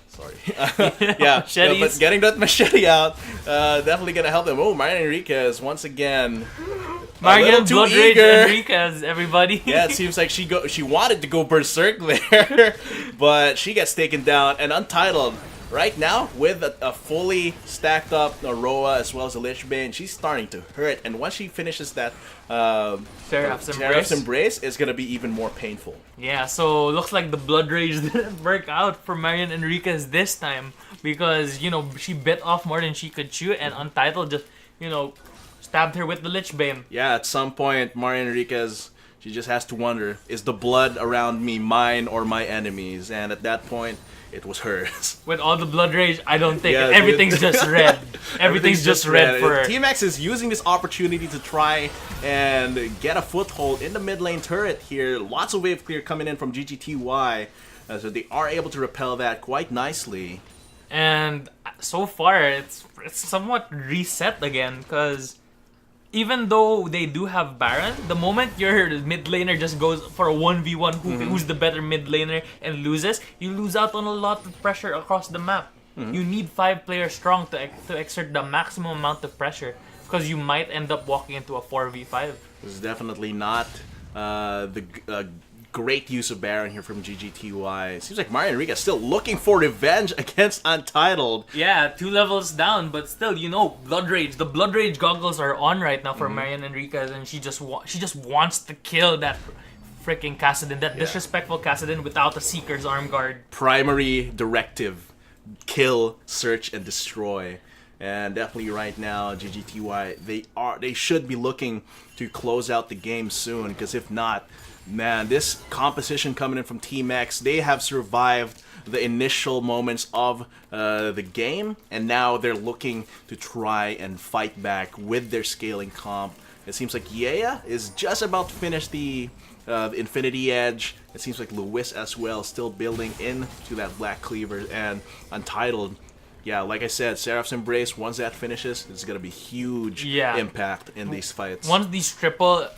sorry. But getting that machete out definitely gonna help them. Oh, Marian Enriquez once again. Marian Blood Rage Enriquez, everybody. Yeah, it seems like she wanted to go berserk there, but she gets taken down. And Untitled right now with a fully stacked up Aroa as well as a Lich Bane, she's starting to hurt. And once she finishes that Seraph's Embrace, it's gonna be even more painful. Yeah, so looks like the Blood Rage didn't work out for Marian Enriquez this time, because she bit off more than she could chew, and Untitled just stabbed her with the Lich Bane. Yeah, at some point, Marian Enriquez, she just has to wonder, is the blood around me mine or my enemies? And at that point, it was hers. With all the Blood Rage, I don't think everything's just red. Everything's just red for her. Team X is using this opportunity to try and get a foothold in the mid lane turret here. Lots of wave clear coming in from GGTY, so they are able to repel that quite nicely. And so far, it's somewhat reset again, because even though they do have Baron, the moment your mid laner just goes for a 1v1 who's the better mid laner and loses, you lose out on a lot of pressure across the map. You need 5 players strong to exert the maximum amount of pressure, because you might end up walking into a 4v5. This is definitely not the great use of Baron here from GGTY. It seems like Marian Enriquez still looking for revenge against Untitled. Yeah, 2 levels down, but still, Blood Rage. The Blood Rage goggles are on right now for Marian Enriquez, and she just wants to kill that freaking Kassadin, that disrespectful Kassadin without a Seeker's Arm Guard. Primary directive: kill, search, and destroy. And definitely right now, GGTY, they should be looking to close out the game soon, because if not, man, this composition coming in from Team X, they have survived the initial moments of the game, and now they're looking to try and fight back with their scaling comp. It seems like Yea is just about to finish the Infinity Edge. It seems like Lewis as well, still building into that Black Cleaver, and Untitled. Yeah, like I said, Seraph's Embrace, once that finishes, it's going to be huge impact in these fights. Once these triple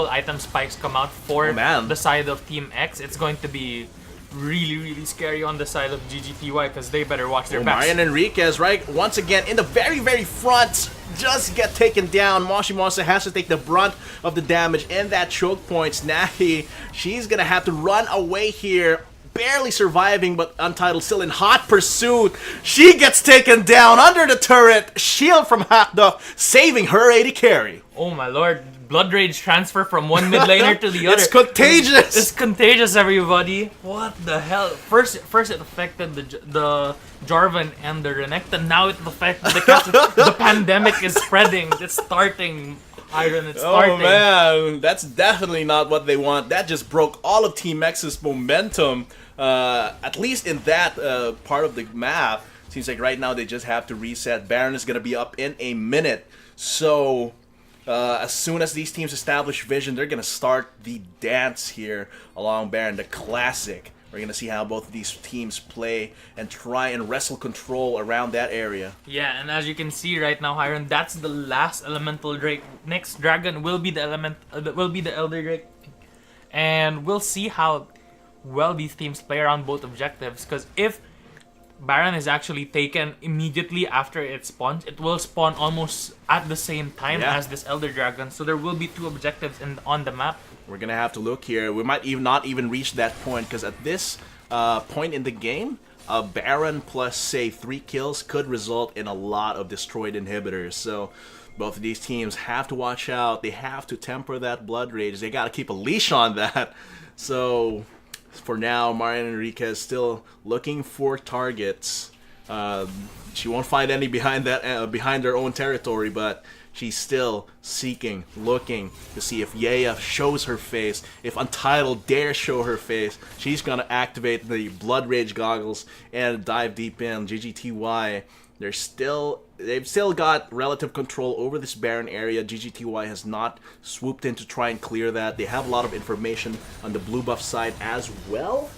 item spikes come out for the side of Team X, it's going to be really, really scary on the side of GGTY, because they better watch their backs. Marian Enriquez, right, once again, in the very, very front, just get taken down. Moshi Monster has to take the brunt of the damage and that choke point. Snappy, she's going to have to run away here. Barely surviving, but Untitled still in hot pursuit. She gets taken down under the turret. Shield from Hakda, saving her AD carry. Oh my lord. Blood Rage transfer from one mid laner to the other. It's contagious. It's contagious, everybody. What the hell? First it affected the Jarvan and the Renekton. Now it affected the pandemic is spreading. It's starting. Iron, it's starting. Oh man, that's definitely not what they want. That just broke all of Team X's momentum, at least in that part of the map. Seems like right now they just have to reset. Baron is going to be up in a minute. So as soon as these teams establish vision, they're going to start the dance here along Baron, the classic We're going to see how both of these teams play and try and wrestle control around that area. Yeah, and as you can see right now, Hiron, that's the last elemental drake. Next dragon will be the elder drake, and we'll see how well these teams play around both objectives. Because if Baron is actually taken immediately after it spawns, it will spawn almost at the same time as this elder dragon. So there will be 2 objectives on the map. We're gonna have to look here. We might even not even reach that point, because at this point in the game, a Baron plus say 3 kills could result in a lot of destroyed inhibitors. So both of these teams have to watch out. They have to temper that blood rage. They gotta keep a leash on that. So for now, Marian Enriquez still looking for targets. She won't find any behind their own territory, but she's still seeking, looking to see if Yaya shows her face, if Untitled dares show her face. She's gonna activate the Blood Rage goggles and dive deep in. GGTY, they've still got relative control over this Baron area. GGTY has not swooped in to try and clear that. They have a lot of information on the blue buff side as well.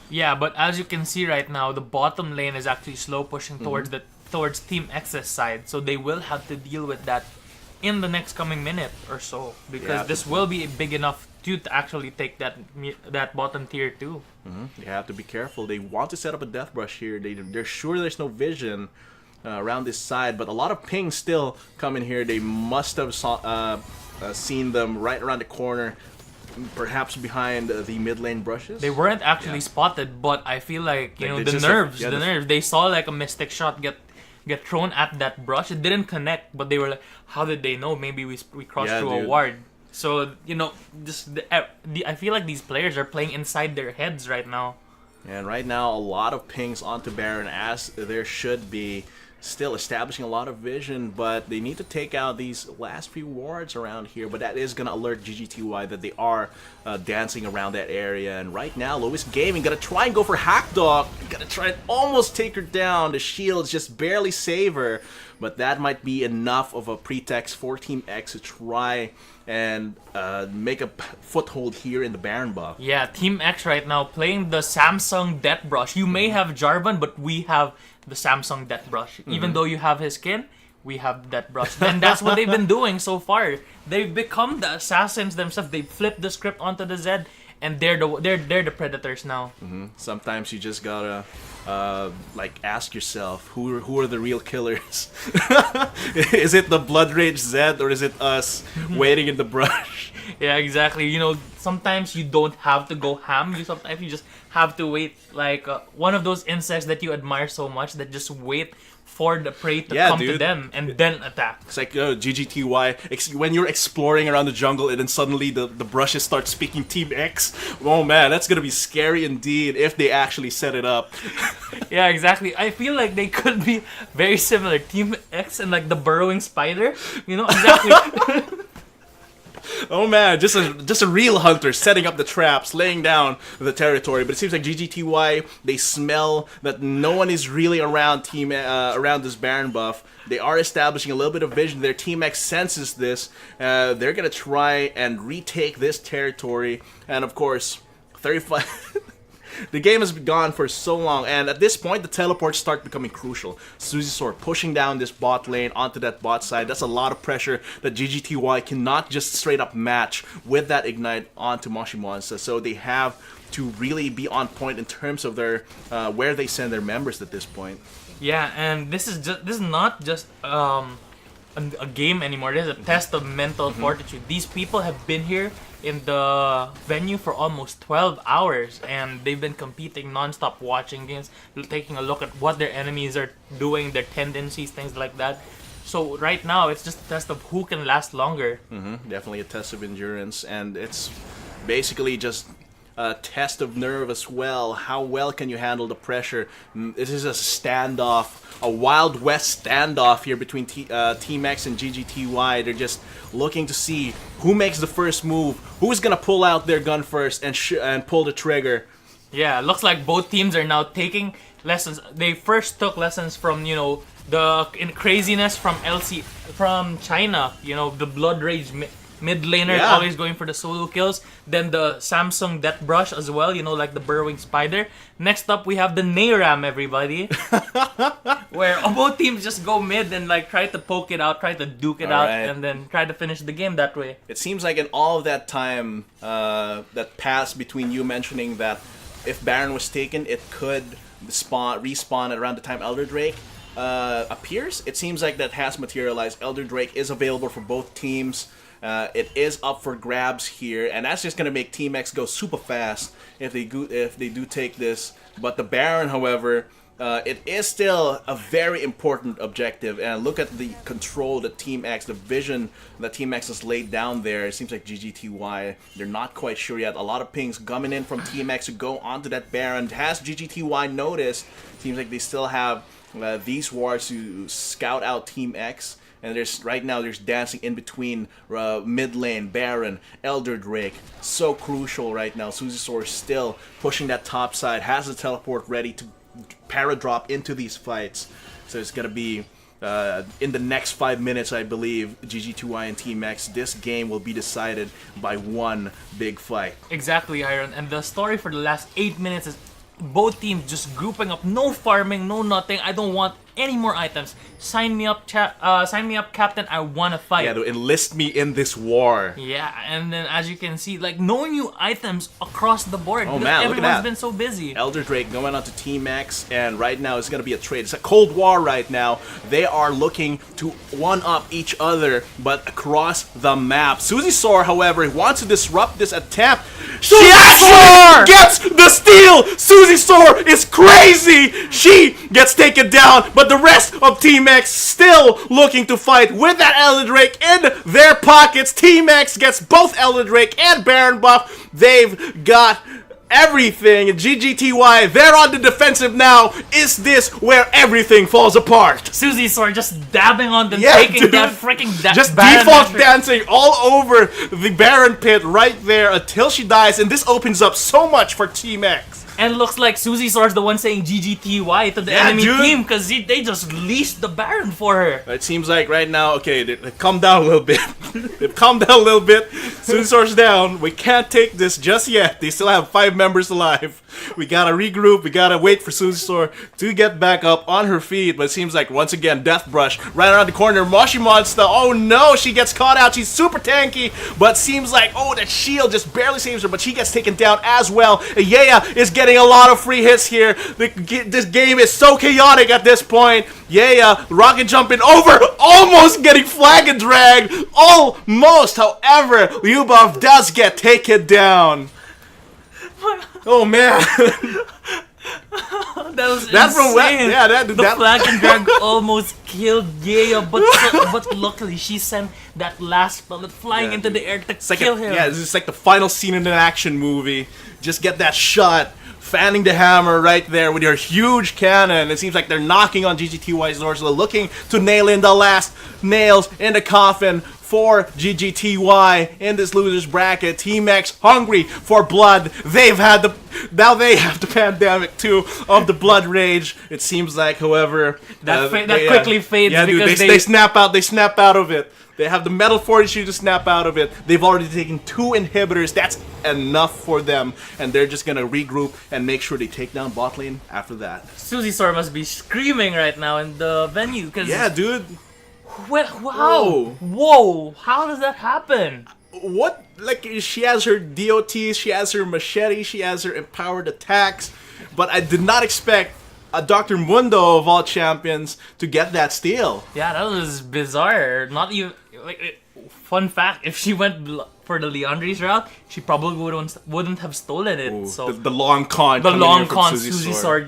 Yeah, but as you can see right now, the bottom lane is actually slow pushing towards Team X's side, so they will have to deal with that in the next coming minute or so, because this will be big enough to actually take that bottom tier too. They have to be careful. They want to set up a death brush here. They're sure there's no vision around this side, but a lot of pings still come in here. They must have seen them right around the corner, perhaps behind the mid lane brushes. They weren't actually spotted, but I feel like the nerves. They saw like a mystic shot get thrown at that brush. It didn't connect, but they were like, how did they know? Maybe we crossed through a ward. So I feel like these players are playing inside their heads right now. And right now, a lot of pings onto Baron, as there should be. Still establishing a lot of vision, but they need to take out these last few wards around here. But that is going to alert GGTY that they are dancing around that area. And right now, Lois Gaming going to try and go for Hackdog. Going to try and almost take her down. The shields just barely save her. But that might be enough of a pretext for Team X to try and make a foothold here in the Baron buff. Yeah, Team X right now playing the Samsung Death Brush. You may have Jarvan, but we have the Samsung Death Brush. Even though you have his skin, we have that brush. And that's what they've been doing so far. They've become the assassins themselves. They flipped the script onto the Zed, and they're the predators now. Sometimes you just gotta ask yourself, who are the real killers? Is it the Blood Rage Zed, or is it us waiting in the brush? Yeah, exactly. Sometimes you don't have to go ham. Sometimes you just have to wait, like one of those insects that you admire so much that just wait for the prey to come to them and then attack. It's like GGTY, when you're exploring around the jungle and then suddenly the brushes start speaking Team X. Oh man, that's gonna be scary indeed if they actually set it up. Yeah, exactly. I feel like they could be very similar. Team X and like the burrowing spider. Exactly. Oh man, just a real hunter setting up the traps, laying down the territory. But it seems like GGTY, they smell that no one is really around this Baron buff. They are establishing a little bit of vision there. Team X senses this. They're gonna try and retake this territory, and of course, 35. The game has been gone for so long, and at this point, the teleports start becoming crucial. Susisor pushing down this bot lane onto that bot side. That's a lot of pressure that GGTY cannot just straight up match with that ignite onto Moshimonsa. So they have to really be on point in terms of their where they send their members at this point. Yeah, and this is not just a game anymore. This is a test of mental fortitude. These people have been here in the venue for almost 12 hours, and they've been competing non-stop, watching games, taking a look at what their enemies are doing, their tendencies, things like that. So right now, it's just a test of who can last longer. Definitely a test of endurance, and it's basically just a test of nerve as well. How well can you handle the pressure? This is a standoff, a Wild West standoff here between Team X and GGTY. They're just looking to see who makes the first move, who's gonna pull out their gun first and pull the trigger. Yeah, looks like both teams are now taking lessons. They first took lessons from craziness from from China. The Blood Rage Mid laner always going for the solo kills. Then the Samsung Death Brush as well, you know, like the burrowing spider. Next up, we have the Nayram, everybody. Where both teams just go mid and like try to poke it out, try to duke it out, and then try to finish the game that way. It seems like in all of that time that passed between you mentioning that if Baron was taken, it could respawn at around the time Elder Drake appears. It seems like that has materialized. Elder Drake is available for both teams. It is up for grabs here, and that's just gonna make Team X go super fast if they do take this. But the Baron, however, it is still a very important objective. And look at the control that Team X, the vision that Team X has laid down there. It seems like GGTY, they're not quite sure yet. A lot of pings coming in from Team X to go onto that Baron. Has GGTY noticed? Seems like they still have these wards to scout out Team X. And right now there's dancing in between mid lane, Baron, Elder Drake. So crucial right now. Susisor still pushing that top side, has the teleport ready to paradrop into these fights. So it's gonna be in the next 5 minutes, I believe, GGTY and Team X, this game will be decided by one big fight. Exactly, Iron. And the story for the last 8 minutes is both teams just grouping up, no farming, no nothing. I don't want any more items. Sign me up, Captain. I want to fight. Yeah, to enlist me in this war. Yeah, and then as you can see, like no new items across the board. Oh man, everyone's been so busy. Elder Drake going on to Team X, and right now it's gonna be a trade. It's a Cold War right now. They are looking to one-up each other, but across the map. Susisor, however, wants to disrupt this attempt. She actually gets the steal. Susisor is crazy. She gets taken down, but the rest of Team X still looking to fight with that Elder Drake in their pockets. Team X gets both Elder Drake and Baron buff. They've got everything. GGTY, they're on the defensive now. Is this where everything falls apart? Susisor just dabbing on them, taking that freaking just default dancing all over the Baron pit right there until she dies, and this opens up so much for Team X. And looks like Susisor's the one saying GGTY to the enemy team because they just leased the Baron for her. It seems like right now, okay, they've calmed down a little bit. They've calmed down a little bit. Susisor's down. We can't take this just yet. They still have 5 members alive. We gotta regroup. We gotta wait for Susisor to get back up on her feet. But it seems like, once again, Death Brush right around the corner. Moshi Monster. Oh no, she gets caught out. She's super tanky. But seems like, oh, that shield just barely saves her. But she gets taken down as well. Yaya is getting a lot of free hits here. This game is so chaotic at this point. Yaya rocket jumping over, almost getting flag and dragged. Almost. However, Lyubov does get taken down. Oh man. That was insane. The flag and drag almost killed Yaya, but luckily she sent that last bullet flying into the air to kill him. Yeah, this is like the final scene in an action movie. Just get that shot, fanning the hammer right there with your huge cannon. It seems like they're knocking on GGTY's doors, looking to nail in the last nails in the coffin for GGTY in this losers bracket. Team X hungry for blood. Now they have the pandemic too of the blood rage. It seems like, however, that quickly fades because they snap out. They snap out of it. They have the metal fortitude to snap out of it. They've already taken 2 inhibitors. That's enough for them, and they're just gonna regroup and make sure they take down bot lane after that. Susisor must be screaming right now in the venue because dude. Wow! Whoa! How does that happen? What? Like, she has her DOTs, she has her machete, she has her empowered attacks, but I did not expect a Dr. Mundo of all champions to get that steal. Yeah, that was bizarre. Not even fun fact: if she went for the Leandri's route, she probably wouldn't have stolen it. Ooh, so the long con. Susisor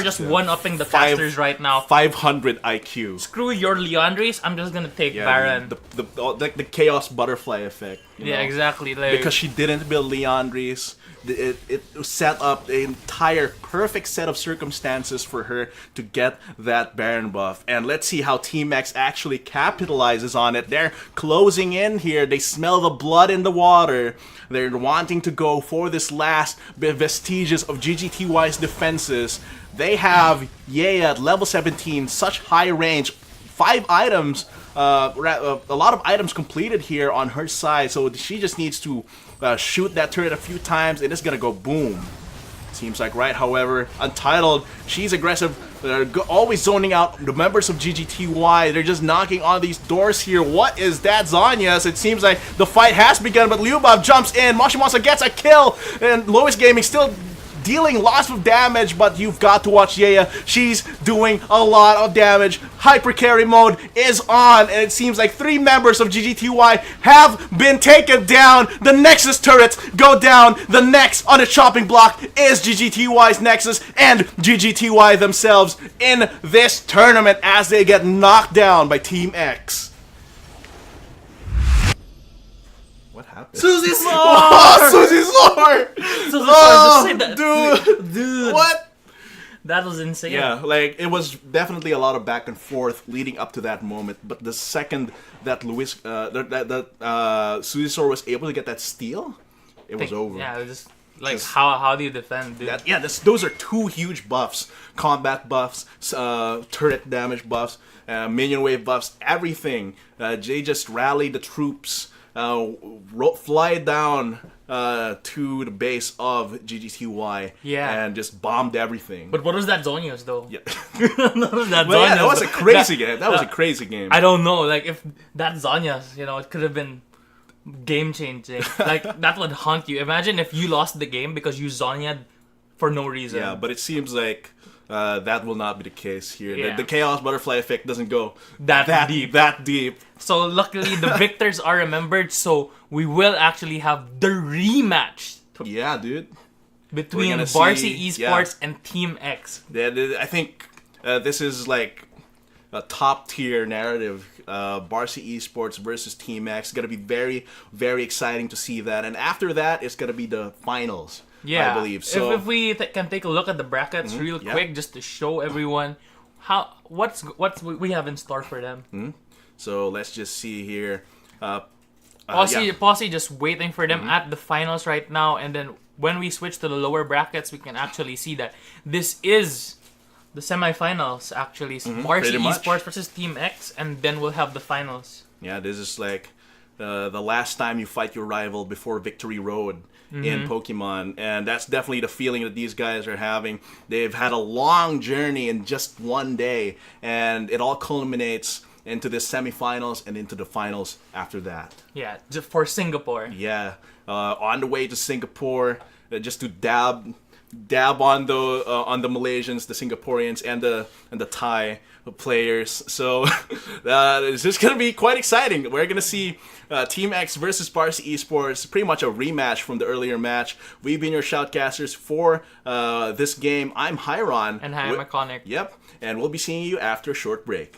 just one-upping the casters right now. 500 IQ. Screw your Leandri's. I'm just gonna take Baron. The chaos butterfly effect. You know? Exactly. Because she didn't build Leandri's. It set up the entire perfect set of circumstances for her to get that Baron buff. And let's see how Team X actually capitalizes on it. They're closing in here. They smell the blood in the water. They're wanting to go for this last vestiges of GGTY's defenses. They have Yaya at level 17, such high range. 5 items, a lot of items completed here on her side. So she just needs to shoot that turret a few times, and it's gonna go boom. Seems like right. However, Untitled, she's aggressive, always zoning out the members of GGTY. They're just knocking on these doors here. What is that, Zhonya's? It seems like the fight has begun, but Lyubov jumps in. Moshimosa gets a kill, and Lois Gaming still dealing lots of damage, but you've got to watch Yaya. She's doing a lot of damage. Hyper carry mode is on, and it seems like 3 members of GGTY have been taken down. The Nexus turrets go down. The next on the chopping block is GGTY's Nexus and GGTY themselves in this tournament as they get knocked down by Team X. What happened? Susie's Lore! Oh, Susie's Lore! Oh, just say that. Dude. What? That was insane. Yeah, like, it was definitely a lot of back and forth leading up to that moment, but the second that Susie's Lore was able to get that steal, it was over. Yeah, it was just like, how do you defend, dude? Those are 2 huge buffs. Combat buffs, turret damage buffs, minion wave buffs, everything. They just rallied the troops, fly down to the base of GGTY, and just bombed everything. But what was that Zhonya's though? Yeah. That was a crazy game. That was a crazy game. I don't know. Like, if that Zhonya's, it could have been game changing. Like, that would haunt you. Imagine if you lost the game because you Zhonya'd for no reason. Yeah, but it seems like that will not be the case here. Yeah. The Chaos Butterfly effect doesn't go that deep. So luckily the victors are remembered, so we will actually have the rematch. Yeah, dude. Between Varsity Esports and Team X. Yeah, I think this is like a top tier narrative. Varsity Esports versus Team X. It's gonna be very, very exciting to see that. And after that, it's gonna be the finals. Yeah, I believe. So if we can take a look at the brackets real quick, just to show everyone what we have in store for them. So let's just see here. Posse just waiting for them at the finals right now, and then when we switch to the lower brackets, we can actually see that this is the semifinals. Actually, Varsity Esports versus Team X, and then we'll have the finals. Yeah, this is like the last time you fight your rival before Victory Road in Pokemon, and that's definitely the feeling that these guys are having. They've had a long journey in just one day, and it all culminates into the semifinals and into the finals after that. Yeah, just for Singapore. Yeah, on the way to Singapore, just to dab on the Malaysians, the Singaporeans, and the Thai players. So it's just gonna be quite exciting. We're gonna see Team X versus Varsity Esports, pretty much a rematch from the earlier match. We've been your shoutcasters for this game. I'm Hyron. And I'm Iconic. Yep, and we'll be seeing you after a short break.